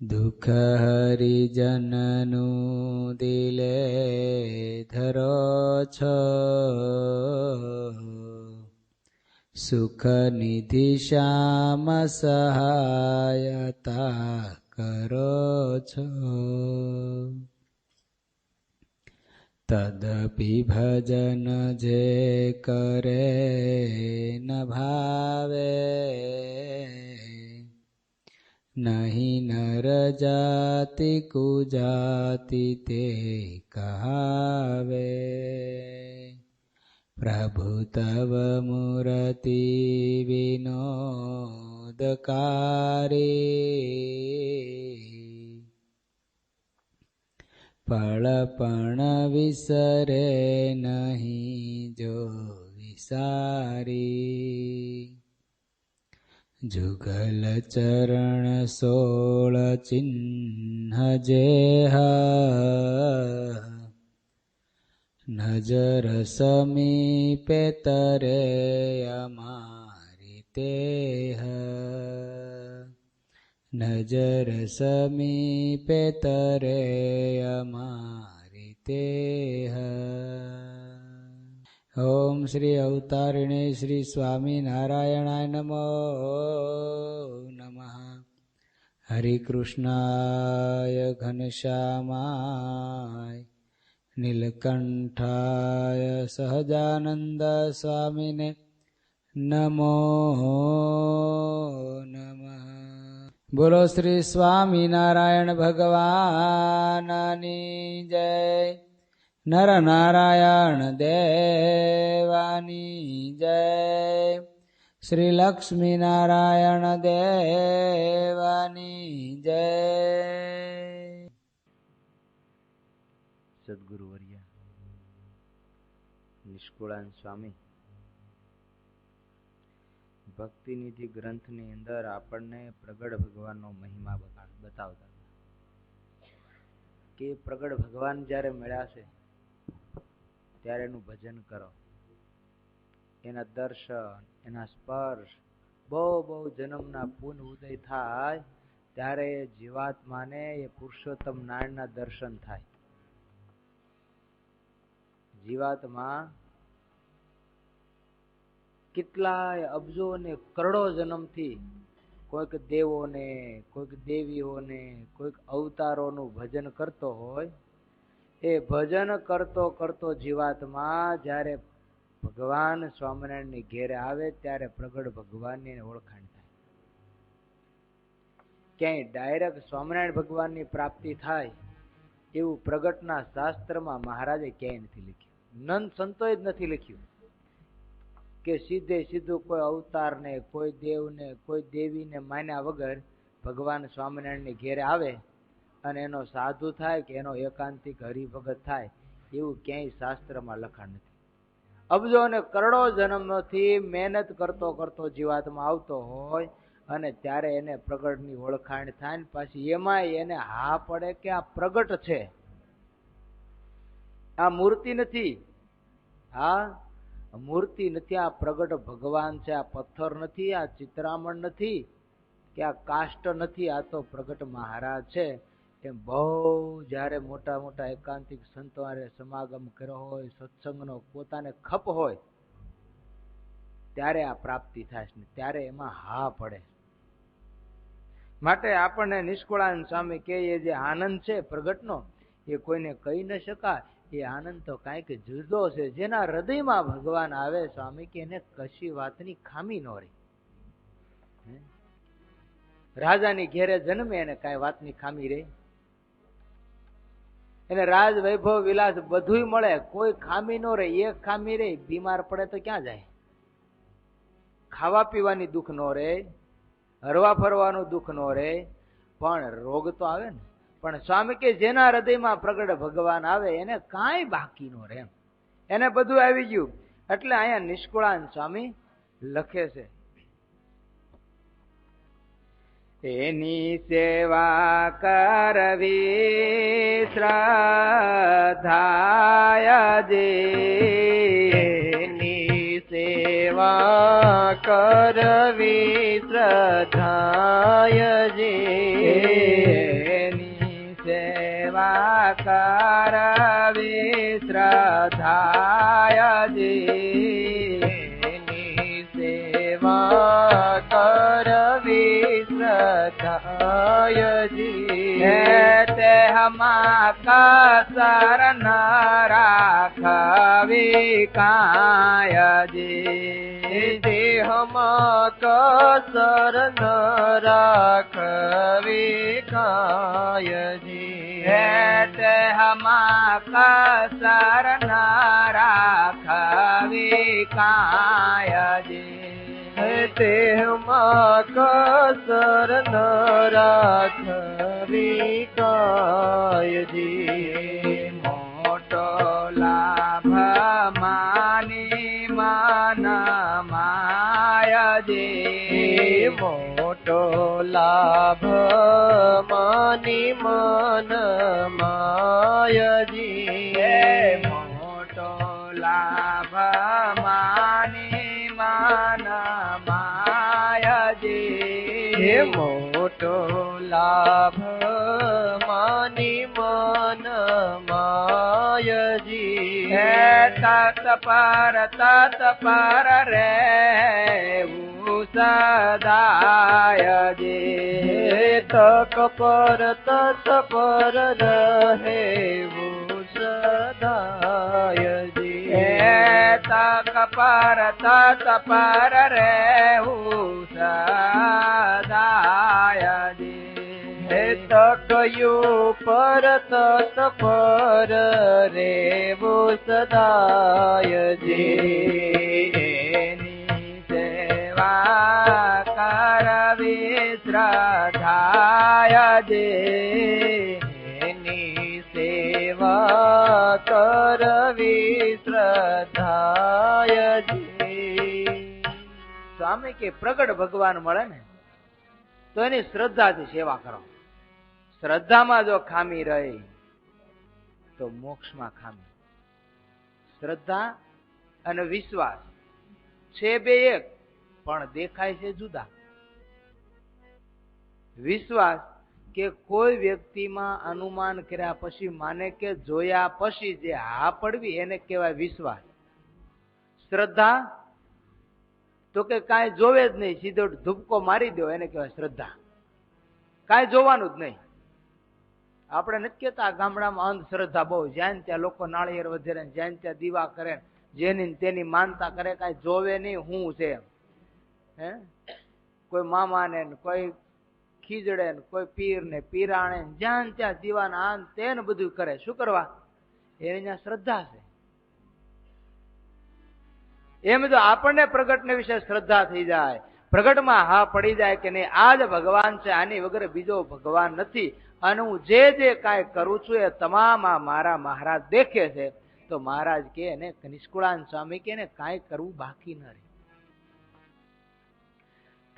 દુઃખ હરિજનનું દિલે ધરો છો, સુખ નિધિ શ્યામ સહાયતા કરો છો. તદપિ ભજન જે કરે ન ભાવે, નહીં નર જાતિ કુજાતિ તે કહાવે. પ્રભુ તવ મૂર્તિ વિનોદકારી, પળ પણ વિસરે નહીં જો વિસારી. જુગલ ચરણ 16 ચિહ્ન જેહ, નજર સમીપે તરે અમારી તેહ. નજર સમીપે તરે અમારી તેહ. ઓમ શ્રી અવતારિણે શ્રી સ્વામિનારાયણાય નમો નમઃ. હરે કૃષ્ણાય ઘનશ્યામાય નીલકંઠાય સહજાનંદ સ્વામિને નમો નમઃ. બોલો શ્રી સ્વામિનારાયણ ભગવાનની જય. નર નારાયણ દેવાની જય. શ્રી લક્ષ્મી નારાયણ દેવાની જય. સદગુરુવર્ય નિષ્કુળાન સ્વામી ભક્તિનિધિ ગ્રંથની અંદર આપણને પ્રગટ ભગવાનનો મહિમા બતાવતા કે પ્રગટ ભગવાન જ્યારે મળ્યા છે ત્યારે એનું ભજન કરો, એના દર્શન, એના સ્પર્શ, બહુ જન્મના પૂન ઉદય થાય ત્યારે એ જીવાત્માને એ પુરુષોત્તમ નારાયણના દર્શન થાય. જીવાત્મા કેટલાય અબજો અને કરોડો જન્મથી કોઈક દેવોને, કોઈક દેવીઓને, કોઈક અવતારોનું ભજન કરતો હોય. એ ભજન કરતો કરતો જીવાત્મા જ્યારે ભગવાન સ્વામિનારાયણની ઘેરે આવે ત્યારે પ્રગટ ભગવાનની ઓળખાણ થાય. ક્યાંય ડાયરેક્ટ સ્વામિનારાયણ ભગવાનની પ્રાપ્તિ થાય એવું પ્રગટના શાસ્ત્રમાં મહારાજે ક્યાંય નથી લખ્યું. નંદ સંતોએ જ નથી લખ્યું કે સીધે સીધું કોઈ અવતારને, કોઈ દેવને, કોઈ દેવીને માન્યા વગર ભગવાન સ્વામિનારાયણની ઘેરે આવે અને એનો સાધુ થાય કે એનો એકાંતિક હરિભગત થાય એવું ક્યાંય શાસ્ત્રમાં લખાણ નથી. અબજો અને કરોડો જન્મથી મહેનત કરતો કરતો જીવાત્મા આવતો હોય અને ત્યારે એને પ્રગટની ઓળખાણ થાય ને પાછી એમાંય એને હા પડે કે આ પ્રગટ છે, આ મૂર્તિ નથી. હા, મૂર્તિ નથી, આ પ્રગટ ભગવાન છે. આ પથ્થર નથી, આ ચિત્રામણ નથી, કે આ કાષ્ટ નથી, આ તો પ્રગટ મહારાજ છે. એમ બહુ જયારે મોટા મોટા એકાંતિક સંતો સમાગમ કર્યો હોય, સત્સંગનો પોતાને ખપ હોય ત્યારે આ પ્રાપ્તિ થાય છે, ત્યારે એમાં હા પડે. માટે આપણને નિષ્કુળાન સ્વામી કે એ જે આનંદ છે પ્રગટનો એ કોઈને કહી ન શકાય. એ આનંદ તો કાંઈક જુદો છે. જેના હૃદયમાં ભગવાન આવે સ્વામી કે એને કશી વાતની ખામી ન રહી. રાજાની ઘેરે જન્મે એને કાંઈ વાતની ખામી રહે? એને રાજ વૈભવ વિલાસ બધું મળે, કોઈ ખામી ન રહે. એક ખામી રહે, બીમાર પડે તો ક્યાં જાય? ખાવા પીવાની દુઃખ ન રહે, હરવા ફરવાનું દુઃખ ન રહે, પણ રોગ તો આવે ને. પણ સ્વામી કે જેના હૃદયમાં પ્રગટ ભગવાન આવે એને કાંઈ બાકી ન રહે, એને બધું આવી ગયું. એટલે અહીંયા નિષ્કુળાન સ્વામી લખે છે, એની સેવા કરવી શ્રદ્ધાય જે, એની સેવા કરવી શ્રદ્ધાય જે, કરવી શ્રદ્ધાય એની સેવા કરવી શ્રદ્ધાય તે હમા કસર ન રાખવી કાયજી દેહમાં કસર ન રાખવી કાયજી તે હમા કસર ન રાખવી કાયજી તેમાં કસર ન રાખવી કાયજી મોટો લાભ માની મન માયજી મોટો લાભ માની મન માયજી મોટો લાભ માની મન માયજી મોટો લાભ માની મન માયજી તત પર રેવું સદાયજી તક પર તત પર રહેવું સદાયજી તક પર તત પર રેવું સદાયજી તકયું પર તત પર રેવું સદાયજી એની સેવા કરવી શ્રદ્ધાયજી એની સેવા કરવી શ્રદ્ધાયજી સ્વામી કે પ્રગટ ભગવાન મળે ને તો એની શ્રદ્ધાથી સેવા કરો. શ્રદ્ધામાં જો ખામી રહી તો મોક્ષમાં ખામી. શ્રદ્ધા અને વિશ્વાસ છે બે એક, પણ દેખાય છે જુદા. વિશ્વાસ કે કોઈ વ્યક્તિમાં અનુમાન કર્યા પછી માને કે જોયા પછી જે હા પડવી એને કહેવાય વિશ્વાસ. શ્રદ્ધા તો કે કાંઈ જોવે જ નહીં, સીધો ધુબકો મારી દો એને કહેવાય શ્રદ્ધા. કાંઈ જોવાનું જ નહીં. આપણે નથી કહેતા ગામડામાં અંધશ્રદ્ધા બહુ, જ્યાં ત્યાં લોકો નાળિયેર વધેરે, જ્યાં ત્યાં દીવા કરે, જેની તેની માનતા કરે, કાંઈ જોવે નહીં હું છે એમ. હે કોઈ મામાને કોઈ ખીજડે ને કોઈ પીર ને પીરાણે જ્યાં ત્યાં દીવાના આન તેને બધું કરે. શું કરવા? એની ત્યાં શ્રદ્ધા છે. એમ જો આપણને પ્રગટને વિશે શ્રદ્ધા થઈ જાય, પ્રગટમાં હા પડી જાય કે નહીં આ જ ભગવાન છે, આની વગર બીજો ભગવાન નથી, અને હું જે જે કાંઈ કરું છું એ તમામ આ મારા મહારાજ દેખે છે, તો મહારાજ કે એને નિષ્કુળાન સ્વામી કે એને કાંઈ કરવું બાકી ન રહે.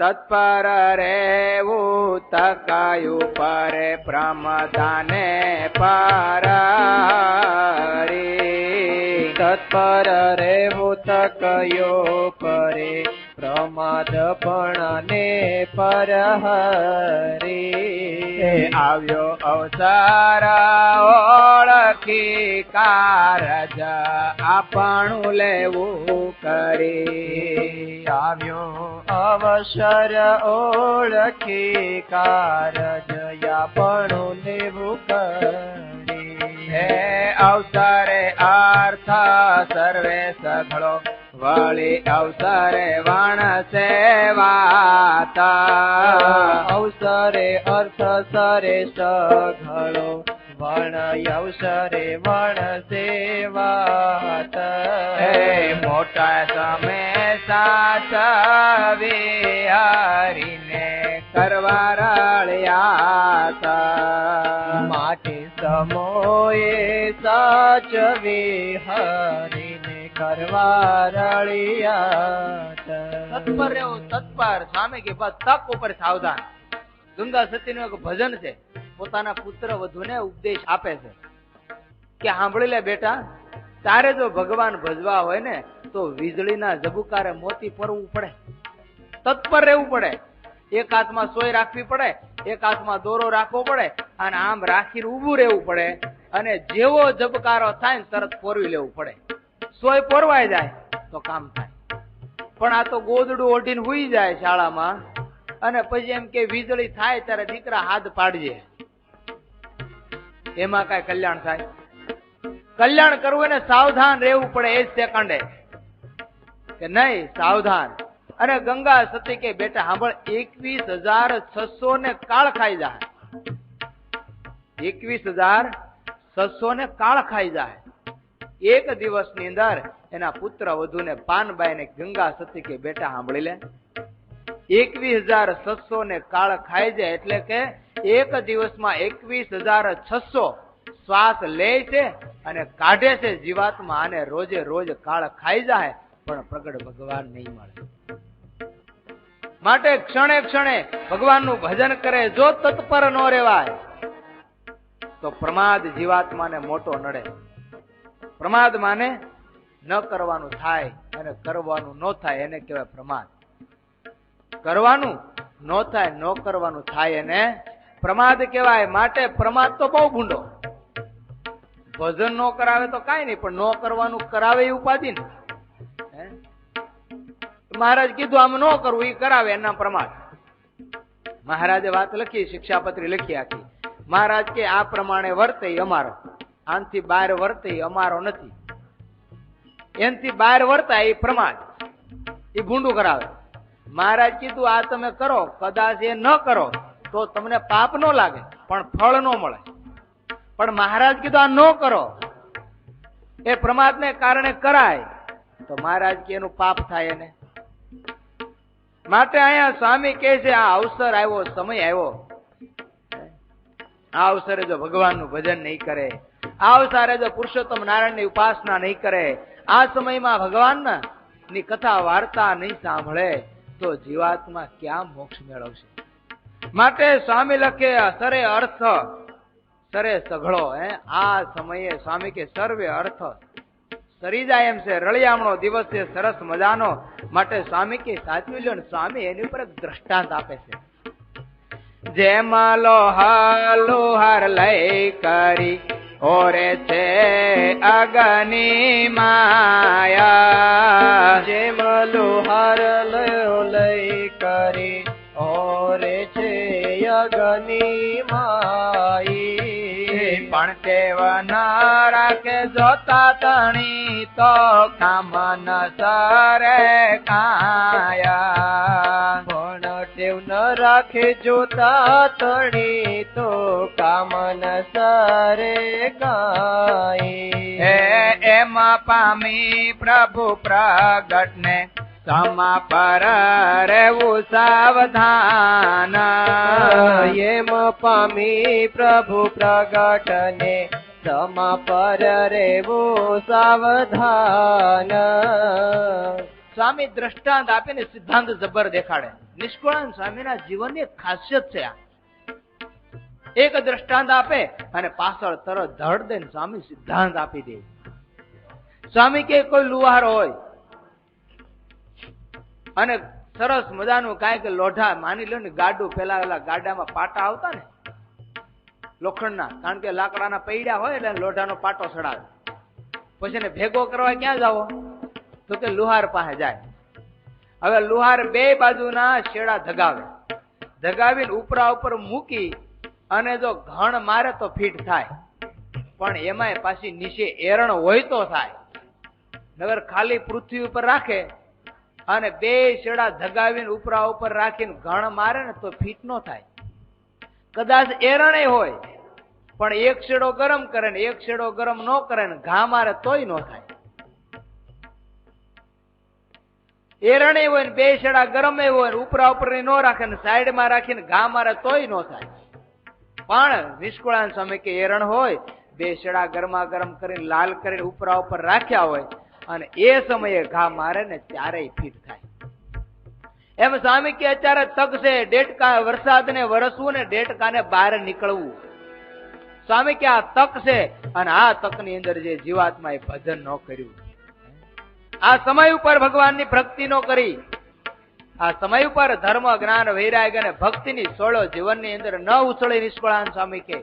તત્પર રેવું તકાયું પરે પ્રમદાને પર તત્પર રેવું તકયો પરે પ્રમાદપણને પર હરી. આવ્યો અવસર ઓળખી કારજ આપણું લેવું કરી. આવ્યો અવસર ઓળખી કારજ આપણું લેવું કરી. હે અવસરે અર્થ સર્વે સઘળો વળી અવસરે વણ સેવાતા. અવસરે અર્થ સરે સઘળો વણ અવસરે વણ સેવાત. હે મોટા સમય સાચવે હરીને કરવા રળિયાતા. માટે સમોએ સાચવે હરીને કરવા રળિયાત. તત્પર રહેવું. તત્પર સ્વામી કે બસ તક ઉપર સાવધાન. ગંગા સતીનું એક ભજન છે, પોતાના પુત્ર વધુને ઉપદેશ આપે છે કે સાંભળી લે બેટા, તારે જો ભગવાન ભજવા હોય ને તો વીજળીના ઝબુકારે મોતી પરવું પડે, તત્પર રહેવું પડે. એક હાથમાં સોય રાખવી પડે, એક હાથમાં દોરો રાખવો પડે, અને આમ રાખીને ઊભું રહેવું પડે. અને જેવો જબકારો થાય ને તરત પોરવી લેવું પડે. સોય પોરવાઈ જાય તો કામ થાય. પણ આ તો ગોદડું ઓઢીને હુઈ જાય શાળામાં, અને પછી એમ કે વીજળી થાય ત્યારે દીકરા હાથ પાડજે. એમાં કઈ કલ્યાણ થાય? કલ્યાણ કરવું એને સાવધાન રહેવું પડે. એ જ સેકન્ડે કે નહીં સાવધાન. અને ગંગા સતી કે બેટા સાંભળ, 21,600 ને કાળ ખાઈ જાય. 21,600 ને કાળ ખાઈ જાય. એક દિવસની અંદર એના પુત્ર વધુને પાનબાઈ ને ગંગા સતી કે બેટા સાંભળી લે, 21,600 ને કાળ ખાઈ જાય એટલે કે એક દિવસમાં 21,600 શ્વાસ લે છે અને કાઢે છે જીવાત્મા. અને રોજે રોજ કાળ ખાઈ જાય પણ પ્રગટ ભગવાન નહીં મળે. માટે ક્ષણે ક્ષણે ભગવાનનું ભજન કરે. જો તત્પર ન રહેવાય તો પ્રમાદ જીવાત્માને મોટો નડે. પ્રમાદ માને ન કરવાનું થાય અને કરવાનું ન થાય એને કહેવાય પ્રમાદ. કરવાનું ન થાય, ન કરવાનું થાય એને પ્રમાદ કહેવાય. માટે પ્રમાદ તો બહુ ભૂંડો. ભજન ન કરાવે તો કાંઈ નહીં, પણ ન કરવાનું કરાવે એ ઉપાધિ ને. મહારાજ કીધું આમ ન કરવું, એ કરાવે એના પ્રમાદ. મહારાજે વાત લખી, શિક્ષાપત્રી લખી આખી. મહારાજ કે આ પ્રમાણે વર્તે અમારો, આનથી બહાર વર્તે અમારો નથી. એનથી બહાર વર્તાય એ પ્રમાદ, એ ભૂંડું કરાવે. મહારાજ કીધું આ તમે કરો, કદાચ એ ન કરો તો તમને પાપ ન લાગે પણ ફળ ન મળે. પણ મહારાજ કીધું આ ન કરો, એ પ્રમાદને કારણે કરાય તો મહારાજ કે એનું પાપ થાય એને. માટે અહીંયા સ્વામી કહે છે આ અવસર આવ્યો, સમય આવ્યો. આ અવસરે જો ભગવાનનું ભજન નહીં કરે, આ અવસરે જો પુરુષોત્તમ નારાયણની ઉપાસના નહીં કરે, આ સમયમાં ભગવાનની કથા વાર્તા નહીં સાંભળે તો જીવાત્મા ક્યાં મોક્ષ મેળવશે? માટે સ્વામી લખે સરે અર્થ સરે સઘળો. આ સમયે સ્વામી કે સર્વે અર્થ સરી જાય એમ છે. રળિયામણો દિવસ છે સરસ મજાનો. માટે સ્વામી કે સાચવી લો ને. સ્વામી એની ઉપર દ્રષ્ટાંત આપે છે. જેમાં લોહાર લઈ કરી ઓરે છે અગની માયા. જેમાં લોહાર લઈ કરી ઓરે છે અગની માઈ. પણ તેવ ન રાખે જોતા તણી તો કામ ન સરે કાયા. પણ ટેવ ન રાખે જોતા તણી તો કામ ન સરે કાઈ. એમાં પામી પ્રભુ પ્રગટ ને સમા પર રહેવું સાવધાન. એમ પામી પ્રભુ પ્રગટ ને સમા પર રહેવું સાવધાન. સ્વામી દ્રષ્ટાંત આપીને સિદ્ધાંત જબર દેખાડે. નિષ્કુળાનંદ સ્વામીના જીવનની એક ખાસિયત છે આ. એક દ્રષ્ટાંત આપે અને પાછળ તરત ધડ દઈને સ્વામી સિદ્ધાંત આપી દે. સ્વામી કે કોઈ લુહાર હોય અને સરસ મજાનું કાંઈક લોઢા, માની લો ને ગાડું, પેલા ગાડામાં પાટા આવતા ને લોખંડના, કારણ કે લાકડાના પૈડા હોય એટલે લોઢાનો પાટો ચડાવે. પછી એને ભેગો કરવા ક્યાં જાવો? તો કે લુહાર પાસે જાય. હવે લુહાર બે બાજુના શેડા ધગાવે, ધગાવીને ઉપરા ઉપર મૂકી અને જો ઘણ મારે તો ફીટ થાય, પણ એમાંય પાછી નીચે એરણ હોય તો થાય. નગર ખાલી પૃથ્વી ઉપર રાખે અને બે શેડા ધગાવીને ઉપરા ઉપર રાખીને ઘણ મારે ને તો ફીટ ન થાય. કદાચ એરણે હોય પણ એક શેડો ગરમ કરે ને એક શેડો ગરમ ન કરે ને ઘા મારે તોય ન થાય. એરણે હોય ને બે શેડા ગરમ હોય ને ઉપરા ઉપર ન રાખે ને સાઈડમાં રાખીને ઘા મારે તોય ન થાય. પણ નિષ્કુળાનંદ સ્વામી કે એરણ હોય, બે શેડા ગરમા ગરમ કરીને લાલ કરીને ઉપરા ઉપર રાખ્યા હોય અને એ સમયે ઘા મારે ને ત્યારે ફીટ થાય. એમ સ્વામી કે અત્યારે તક છે ડેટકા વરસાદ ને વરસવું ને ડેટકાને બહાર નીકળવું. સ્વામી કે આ તક છે અને આ તકની અંદર જે જીવાત્માએ ભજન ન કર્યું, આ સમય ઉપર ભગવાનની ભક્તિ ન કરી, આ સમય ઉપર ધર્મ જ્ઞાન વૈરાગ્ય અને ભક્તિની સોળો જીવનની અંદર ન ઉછળી નિષ્કુળાનંદ સ્વામી કે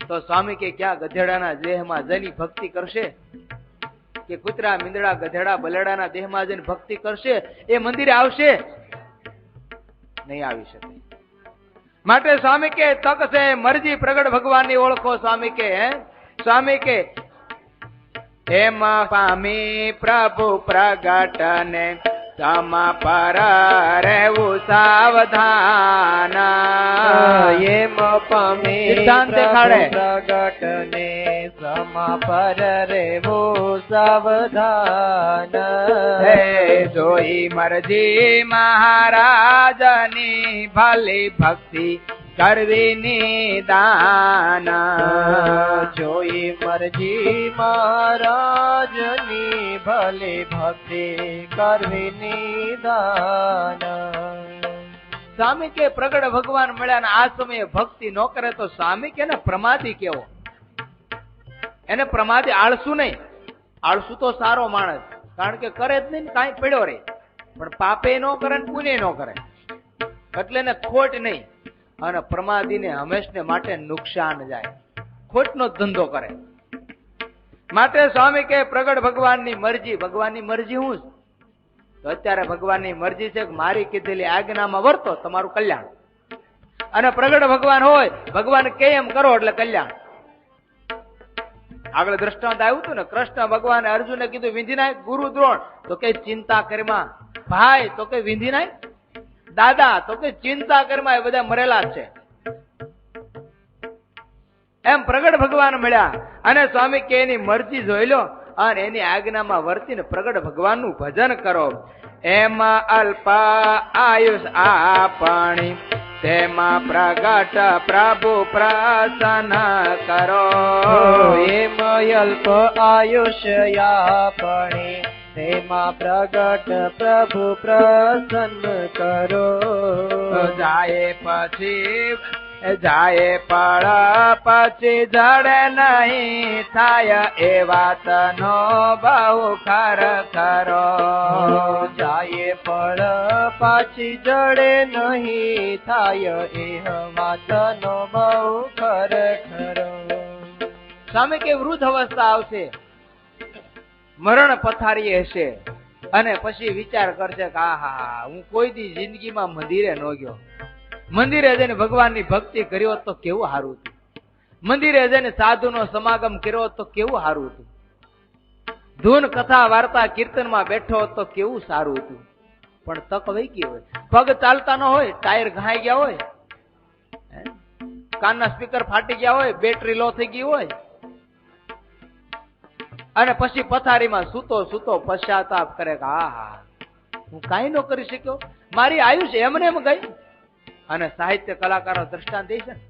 તો સ્વામી કે ક્યાં ગધેડાના દેહમાં જઈને ભક્તિ કરશે, કે કૂતરા મીંદડા ગધેડા બલેડાના દેહમાં જઈને ભક્તિ કરશે એ મંદિરે આવશે? નહીં આવી શકે. માટે સ્વામી કે તક છે મરજી પ્રગટ ભગવાનની ઓળખો. સ્વામી કે એમ પામી પ્રભુ પ્રગટ ને સમા પર રહેવું સાવધાન. એમ પામી પ્રગટ ને સમા પર રહેવું સાવધાન. જોઈ મરજી મહારાજની ભલી ભક્તિ કરવી નિદાન. જોઈ મરજી મહારાજની ભલી ભક્તિ કરવી નિદાન. સ્વામી કે પ્રગટ ભગવાન મળ્યા ને આ સમયે ભક્તિ ન કરે તો સ્વામી કે પ્રમાદી કેવો? એને પ્રમાદી આળસુ નહીં. આળસુ તો સારો માણસ, કારણ કે કરે જ નહીં ને કાંઈ પડ્યો રે, પણ પાપે ન કરે ને પુણ્ય ન કરે એટલે ને ખોટ નહીં. અને પ્રમાદીને હંમેશને માટે નુકસાન જાય, ખોટનો ધંધો કરે. માટે સ્વામી કે પ્રગટ ભગવાનની મરજી. ભગવાનની મરજી હું તો અત્યારે ભગવાનની મરજી છે કે મારી કીધેલી આજ્ઞામાં વર્તો તમારું કલ્યાણ. અને પ્રગટ ભગવાન હોય, ભગવાન કે એમ કરો એટલે કલ્યાણ. આગળ દ્રષ્ટાંત આવ્યું હતું ને, કૃષ્ણ ભગવાને અર્જુને કીધું વિંધી નાય ગુરુ દ્રોણ, તો કે ચિંતા કરમાં. ભાઈ તો કે વિંધી નાય. દાદા તો કે ચિંતા કરમાં. એ બધા મરેલા જ છે. એમ પ્રગટ ભગવાન મળ્યા અને સ્વામી કે એની મરજી જોઈ લો અને એની આજ્ઞામાં વર્તીને પ્રગટ ભગવાનનું ભજન કરો. એમાં અલ્પ આયુષ આપણી તેમાં પ્રગટ પ્રભુ પ્રસન્ન કરો. એમ અલ્પ આયુષ્ય આપણી તેમાં પ્રગટ પ્રભુ પ્રસન્ન કરો. જાય પળ પછી જડે નહીં થાય એ વાતનો બહુ ખરો. જાય પળ પાછી જડે નહીં થાય એ વાતનો બહુ ખરો. સ્વામી કે વૃદ્ધ અવસ્થા આવશે, મરણ પથારી હશે અને પછી વિચાર કરશે કે આહા હું કોઈ દી જિંદગીમાં મંદિરે ન ગયો. મંદિરે જઈને ભગવાનની ભક્તિ કર્યો તો કેવું સારું હતું. મંદિરે જઈને સાધુનો સમાગમ કર્યો તો કેવું સારું હતું. ધૂન કથા વાર્તા કીર્તનમાં બેઠો તો કેવું સારું હતું. પણ તક વહી ગઈ હોય, પગ ચાલતા ન હોય, ટાયર ઘાઈ ગયા હોય, કાનના સ્પીકર ફાટી ગયા હોય, બેટરી લો થઈ ગઈ હોય અને પછી પથારીમાં સૂતો પશ્ચાતાપ કરે કે આહા હું કાંઈ ન કરી શક્યો, મારી આયુષ્ય એમને એમ ગઈ. અને સાહિત્ય કલાકારો દ્રષ્ટાંત દે છે ને,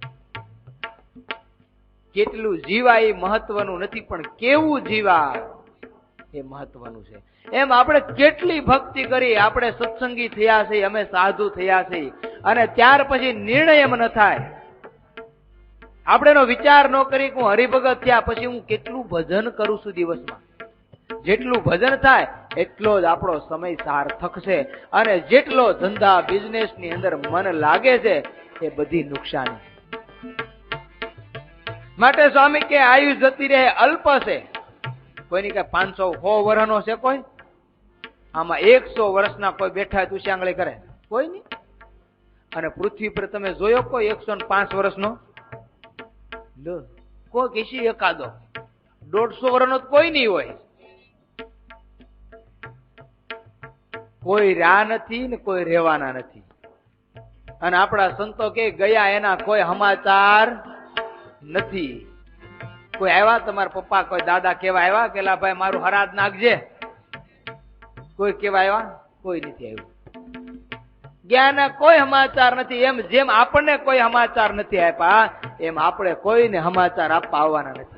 કેટલું જીવા એ મહત્વનું નથી, પણ કેવું જીવા એ મહત્વનું છે. એમ આપણે કેટલી ભક્તિ કરી, આપણે સત્સંગી થયા છે, અમે સાધુ થયા છે, અને ત્યાર પછી નિર્ણય એમ ન થાય, આપણે એનો વિચાર ન કરી કે હું હરિભગત થયા પછી હું કેટલું ભજન કરું છું દિવસમાં. જેટલું ભજન થાય એટલો જ આપણો સમય સાર્થક છે, અને જેટલો ધંધા બિઝનેસ ની અંદર મન લાગે છે એ બધી નુકસાની. માટે સ્વામી કે આયુષ જતી રહે અલ્પ છે. કોઈની કે 500 વર્ષનો છે કોઈ, આમાં 100 વર્ષના કોઈ બેઠા તુસી આંગળી કરે કોઈ નહીં. અને પૃથ્વી પર તમે જોયો કોઈ 105 વર્ષનો? કોઈ કેસી એકાદો 150 વર્ષનો કોઈ નહીં હોય. કોઈ રહ્યા નથી ને કોઈ રહેવાના નથી. અને આપણા સંતો કે ગયા એના કોઈ સમાચાર નથી. કોઈ આવ્યા તમારા પપ્પા કોઈ દાદા કેવા આવ્યા કે ભાઈ મારું હરાજ નાખજે? કોઈ કેવા આવ્યા? કોઈ નથી આવ્યું. જ્ઞાન કોઈ સમાચાર નથી. એમ જેમ આપણને કોઈ સમાચાર નથી આપ્યા એમ આપણે કોઈને સમાચાર આપવા આવવાના નથી.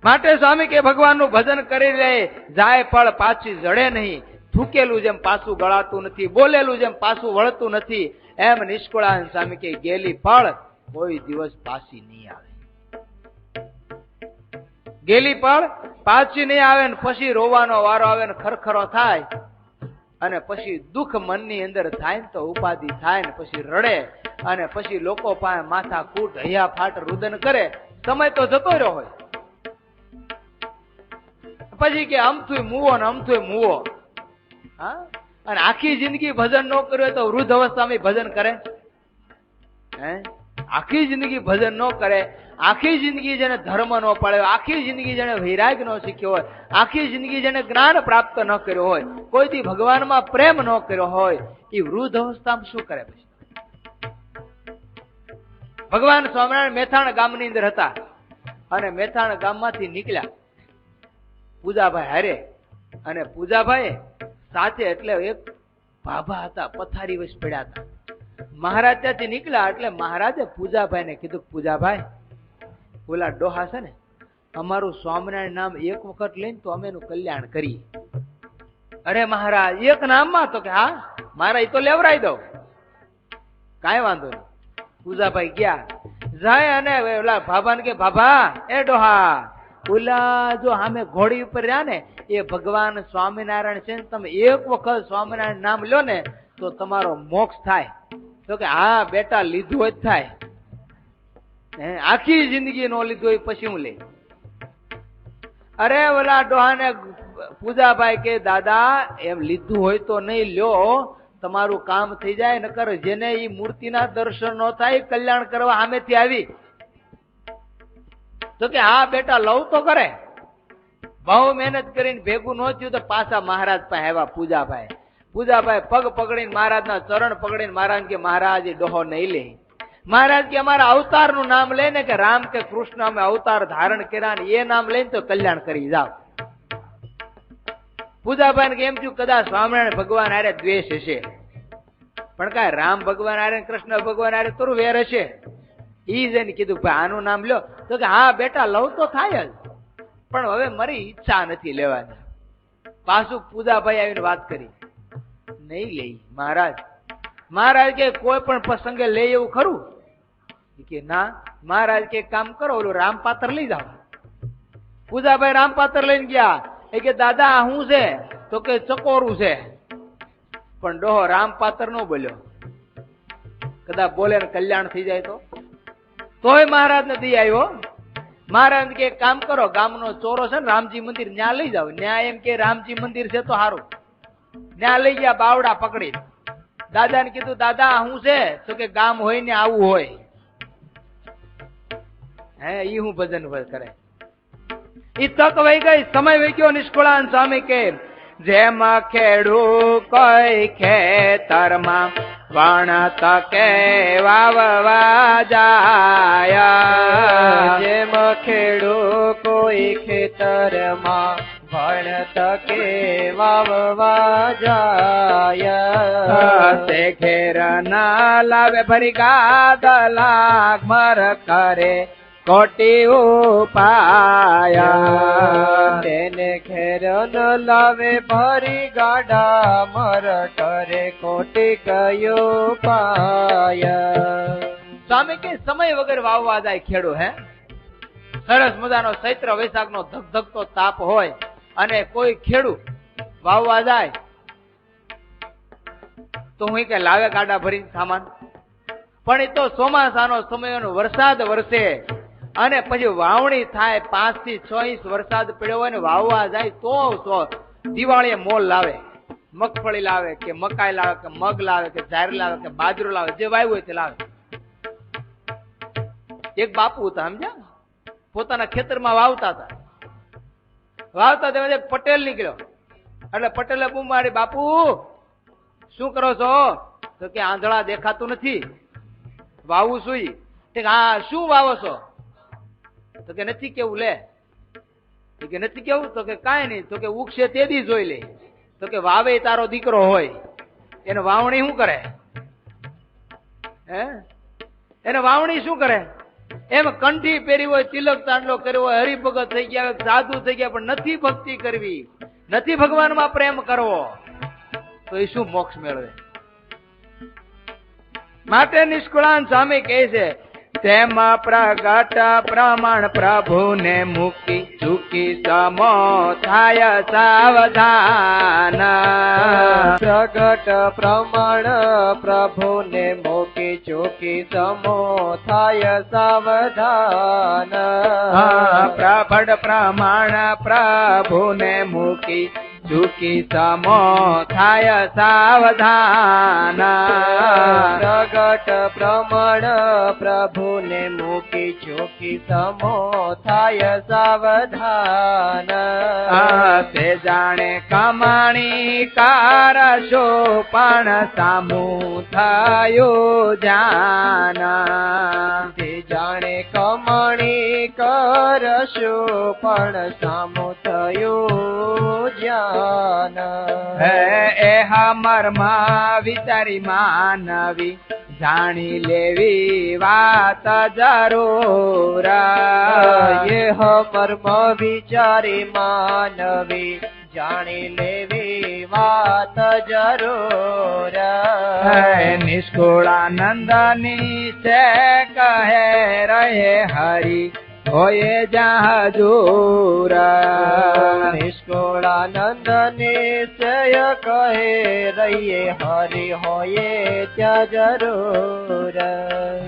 માટે સ્વામી કે ભગવાનનું ભજન કરી લે, જાય ફળ પાછી જડે નહીં. થૂકેલું જેમ પાછું ગળાતું નથી, બોલેલું જેમ પાછું વળતું નથી, એમ નિષ્કુળાનંદ સ્વામી કે ગેલી ફળ કોઈ દિવસ પાછી નહીં આવે. ગેલી ફળ પાછી નહીં આવે ને પછી રોવાનો વારો આવે ને ખરખરો થાય અને પછી દુઃખ મનની અંદર થાય ને તો ઉપાધિ થાય ને પછી રડે અને પછી લોકો પાસે માથા કૂટ હૈયા ફાટ રુદન કરે. સમય તો જતો રહ્યો હોય. પછી કે અમથુય મૂવો ને અમથુય મૂવો. હા, અને આખી જિંદગી ભજન ન કર્યું તો વૃદ્ધ અવસ્થામાં ભજન કરે? હે, આખી જિંદગી ભજન ન કરે, આખી જિંદગી જેને ધર્મ ન પાળ્યો, આખી જિંદગી જેને વૈરાગ ન શીખ્યો હોય, આખી જિંદગી જેને જ્ઞાન પ્રાપ્ત ન કર્યો હોય, કોઈથી ભગવાનમાં પ્રેમ ન કર્યો હોય, એ વૃદ્ધ અવસ્થામાં શું કરે? પછી ભગવાન સ્વામિનારાયણ મેથાણ ગામની અંદર હતા અને મેથાણ ગામમાંથી નીકળ્યા પૂજાભાઈ હારે. અને પૂજાભાઈ સાથે એટલે એક ભાભા હતા, પથારી વસ પડ્યા હતા. મહારાજ ત્યાંથી નીકળ્યા એટલે મહારાજે પૂજાભાઈ ને કીધું, પૂજાભાઈ ઓલા ડોહા છે ને, અમારું સ્વામિનારાયણ નામ એક વખત લઈને તો અમે એનું કલ્યાણ કરીએ. અરે મહારાજ, એક નામમાં? તો કે હા મારા, એ તો લેવરાઈ દો, કાંઈ વાંધો નહીં. પૂજાભાઈ ગયા, જાય અને ઓલા ભાભા ને કે, ભાભા એ ડોહા, ઓલા જો સામે ઘોડી ઉપર રહ્યા ને એ ભગવાન સ્વામિનારાયણ છે ને, તમે એક વખત સ્વામિનારાયણ નામ લો ને તો તમારો મોક્ષ થાય. તો કે હા બેટા, લીધું હોય થાય, આખી જિંદગી નો લીધું હોય પછી હું લઈ. અરે ઓલા ડોહાને પૂજાભાઈ કે, દાદા એમ લીધું હોય તો નહીં લ્યો, તમારું કામ થઈ જાય. નકર જેને ઈ મૂર્તિના દર્શન ન થાય કલ્યાણ કરવા સામેથી આવી. તો કે હા બેટા લઉં તો કરે. બહુ મહેનત કરીને ભેગું ન થયું તો પાછા મહારાજ પાસે આવ્યા પૂજાભાઈ. પૂજાભાઈ પગ પકડીને મહારાજના ચરણ પકડીને મહારાજ કે, મહારાજ એ ડોહો નહીં લે. મહારાજ કે અમારા અવતારનું નામ લઈને કે રામ કે કૃષ્ણ અમે અવતાર ધારણ કર્યા ને એ નામ લઈને તો કલ્યાણ કરી જાવ. પૂજાભાઈ ને કેમ થયું, કદાચ સ્વામિનારાયણ ભગવાન હારે દ્વેષ હશે, પણ કાંઈ રામ ભગવાન હારે કૃષ્ણ ભગવાન હારે થોડું વેર હશે. ઈ જઈને કીધું, ભાઈ આનું નામ લ્યો. તો કે હા બેટા લઉં તો થાય જ, પણ હવે મારી ઈચ્છા નથી લેવાની. પાછું પૂજાભાઈ આવીને વાત કરી, નહીં લઈ મહારાજ. મહારાજ કે કોઈ પણ પ્રસંગે લે એવું ખરું? કે ના. મહારાજ કે કામ કરો, ઓલું રામપાત્ર લઈ જાઓ. પૂજાભાઈ રામપાત્ર લઈને ગયા. એ કે દાદા શું છે? તો કે ચકોરું છે. પણ ડોહો રામપાત્ર નો બોલ્યો. કદાચ બોલે ને કલ્યાણ થઈ જાય તોય મહારાજ ને દી આવ્યો. મહારાજ કે કામ કરો, ગામનો ચોરો છે ને રામજી મંદિર, ન્યા લઈ જાવ. ન્યા એમ કે રામજી મંદિર છે તો સારું. ન્યા લઈ ગયા બાવડા પકડી. દાદા ને કીધું, દાદા શું છે? તો કે ગામ હોય ને આવું હોય. હે, ઈ હું ભજન કરે. ઈ તક વહી ગઈ, સમય વહી ગયો. નિષ્કુળાન સ્વામી કે, જેમ ખેડૂ કોઈ ખેતરમાં વણત કે વાવવા જાય, જેમ ખેડૂ કોઈ ખેતરમાં વણત કે વાવવા જાય, તે ઘેર ના લાવે ભરી ગાદલા મર કરે કોટી ઉપાયા. તેને ઘેર ન લાવે ભરી ગાડા મર કરે કોટી કયો પાયા. સ્વામી કે સમય વગર વાવવા જાય ખેડૂ. હે, સરસ મજાનો ચૈત્ર વૈશાખ નો ધગધગતો તાપ હોય અને કોઈ ખેડૂ વાવવા જાય તો હું કે લાવે ગાડા ભરીને સામાન. પણ એ તો ચોમાસાનો સમયનો વરસાદ વરસે અને પછી વાવણી થાય, 5 થી 6 ઇંચ વરસાદ પડ્યો હોય ને વાવવા જાય તો દિવાળીએ મોલ લાવે, મગફળી લાવે કે મકાઈ લાવે કે મગ લાવે કે જાર લાવે કે બાજરો લાવે, જે વાવ્યું હોય તે લાવે. એક બાપુ હતા, સમજ્યા, પોતાના ખેતરમાં વાવતા હતા. એક પટેલ નીકળ્યો એટલે પટેલે બૂમ મારી, બાપુ શું કરો છો? તો કે આંધળા દેખાતું નથી, વાવું શું? હા, શું વાવો છો? તો કે નથી કેવું. લે તો કે નથી કેવું? તો કે કાંઈ નહીં. તો કે ઉગશે તે દી જોઈ લે. તો કે વાવે તારો દીકરો હોય એને વાવણી શું કરે? હે, એને વાવણી શું કરે? એમ કંઠી પહેરી હોય, તિલક ચાંદલો કર્યો હોય, હરિભગત થઈ ગયા હોય, સાધુ થઈ ગયા, પણ નથી ભક્તિ કરવી, નથી ભગવાનમાં પ્રેમ કરવો, તો એ શું મોક્ષ મેળવે? માટે નિષ્કુળાન સ્વામી કહે છે, તેમ પ્રગટ પ્રમાણ પ્રભુને મૂકી ચૂકી સમો થાય સાવધાન. પ્રગટ પ્રમાણ પ્રભુને મૂકી ચૂકી સમો થાય સાવધાન. પ્રભડ પ્રમાણ પ્રભુને મૂકી ચૂકી સમો થાય સાવધાન. પ્રગટ પ્રમાણ પ્રભુને મૂકી ચૂકી સમો થાય સાવધાન. તે જાણે કમાણી કારશો પણ સામું થયું જાન. તે જાણે કમાણી કરશો પણ સામું થયું જ્ઞાન. એ મરમાં વિચારી માનવી જાણી લેવી વાત જરૂર. એ મર્મ વિચારી માનવી જાણી લેવી વાત જરૂર. નિષ્કુળાનંદની છે કહે રહે હરી હોય જ્યાં હજૂર. નિષ્કુળાનંદ નિશ્ચય કહે રહીએ હરિ હોય ત્યાં જરૂર.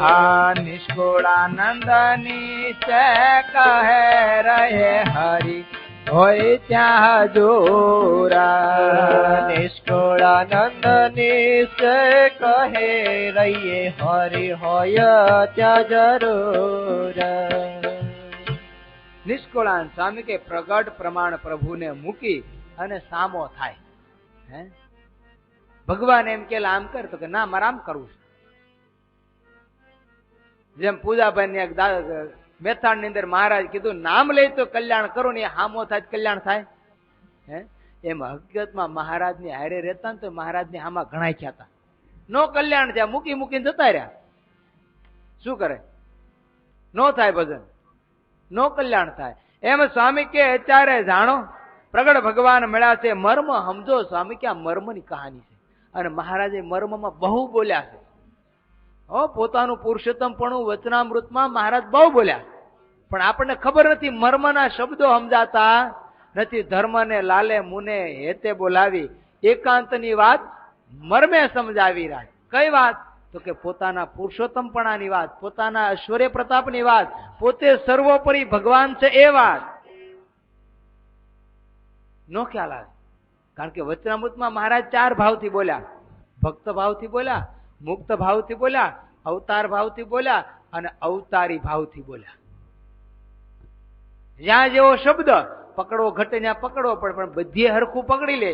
આ નિષ્કુળાનંદ નિશ્ચય કહે રહે હરી હોય ત્યાં હજૂર. નિષ્કુળાનંદ નિશ્ચય કહે રહીએ હરિ હોય ત્યાં જરૂર. નિષ્કુળાન સ્વામી કે પ્રગટ પ્રમાણ પ્રભુને મૂકી અને સામો થાય. હે ભગવાન એમ કે આમ કર તો કે ના મારે આમ કરવું છે. જેમ પૂજાભાઈ ની મેથાણ ની અંદર મહારાજ કીધું નામ લઈ તો કલ્યાણ કરો ને હામો થાય કલ્યાણ થાય. હે એમ હકીકતમાં મહારાજ ની હારે રહેતા ને તો મહારાજ ની હામાં ઘણા ખ્યા હતા. નો કલ્યાણ થયા મૂકી મૂકીને જતા રહ્યા. શું કરે? નો થાય ભજન, નો કલ્યાણ થાય. એમ સ્વામી કે અત્યારે જાણો પ્રગટ ભગવાન મળ્યા છે, મર્મ સમજો. સ્વામી કે આ મર્મની કહાની છે અને મહારાજે મર્મમાં બહુ બોલ્યા છે. પોતાનું પુરુષોત્તમપણું વચનામૃતમાં મહારાજ બહુ બોલ્યા, પણ આપણને ખબર નથી, મર્મના શબ્દો સમજાતા નથી. ધર્મને લાલે મુને હેતે બોલાવી એકાંતની વાત મર્મે સમજાવી રાજ. કઈ વાત? તો કે પોતાના પુરુષોત્તમપણાની વાત, પોતાના ઐશ્વર્ય પ્રતાપની વાત, પોતે સર્વોપરી ભગવાન છે એ વાત નો ખ્યાલ આવે. કારણ કે વચનામૃતમાં મહારાજ 4 ભાવથી બોલ્યા. ભક્ત ભાવથી બોલ્યા, મુક્ત ભાવથી બોલ્યા, અવતાર ભાવથી બોલ્યા અને અવતારી ભાવથી બોલ્યા. જ્યાં જેવો શબ્દ પકડવો ઘટે ત્યાં પકડવો પડે, પણ બધી હરખું પકડી લે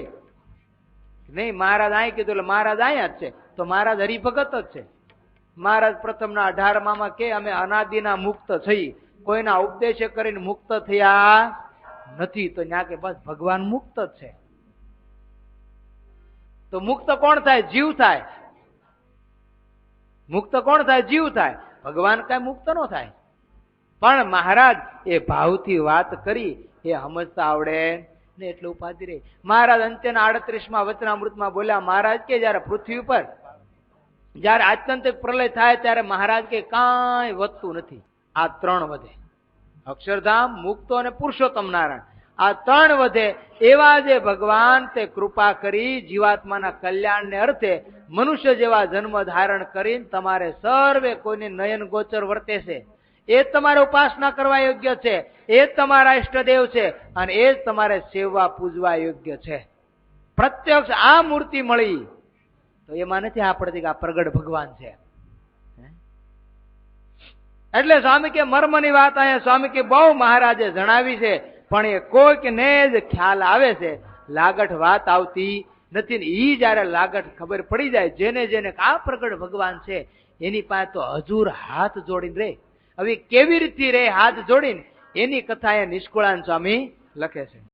નહીં. મહારાજ અહીં કીધું એટલે મહારાજ અહીંયા જ છે, તો મહારાજ હરિભગત જ છે. મહારાજ પ્રથમના 18માં કે અમે અનાદિના મુક્ત થઈ, કોઈના ઉપદેશ કરીને મુક્ત થયા નથી. તો ત્યાં કે બસ ભગવાન મુક્ત જ છે. તો મુક્ત કોણ થાય? જીવ થાય. મુક્ત કોણ થાય? જીવ થાય. ભગવાન કઈ મુક્ત નો થાય. પણ મહારાજ એ ભાવથી વાત કરી એ સમજતા આવડે ને એટલે ઉપાધિ રહે. મહારાજ અંત્યના 38માં વચનામૃતમાં બોલ્યા. મહારાજ કે જયારે પૃથ્વી ઉપર જયારે આત્યંતિક પ્રલય થાય ત્યારે મહારાજ કે કાંઈ વધતું નથી. આ 3 વધે, અક્ષરધામ, મુક્તો અને પુરુષોત્તમ નારાયણ. આ 3 વધે એવા જે ભગવાન તે કૃપા કરી જીવાત્માના કલ્યાણને અર્થે મનુષ્ય જેવા જન્મ ધારણ કરીને તમારે સર્વે કોઈને નયન ગોચર વર્તે છે. એ જ તમારે ઉપાસના કરવા યોગ્ય છે, એ જ તમારા ઈષ્ટદેવ છે અને એ જ તમારે સેવવા પૂજવા યોગ્ય છે. પ્રત્યક્ષ આ મૂર્તિ મળી તો એમાં નથી આપણથી કે આ પ્રગટ ભગવાન છે. એટલે સ્વામી કે મર્મની વાત અહીંયા સ્વામી કે બહુ મહારાજે જણાવી છે, પણ એ કોઈકને જ ખ્યાલ આવે છે, લાગઠ વાત આવતી નથી. ને ઈ જયારે લાગઠ ખબર પડી જાય જેને જેને આ પ્રગટ ભગવાન છે એની પાસે તો હજુર હાથ જોડીને રે. હવે કેવી રીતે રે હાથ જોડીને એની કથા એ નિષ્કુળાન સ્વામી લખે છે.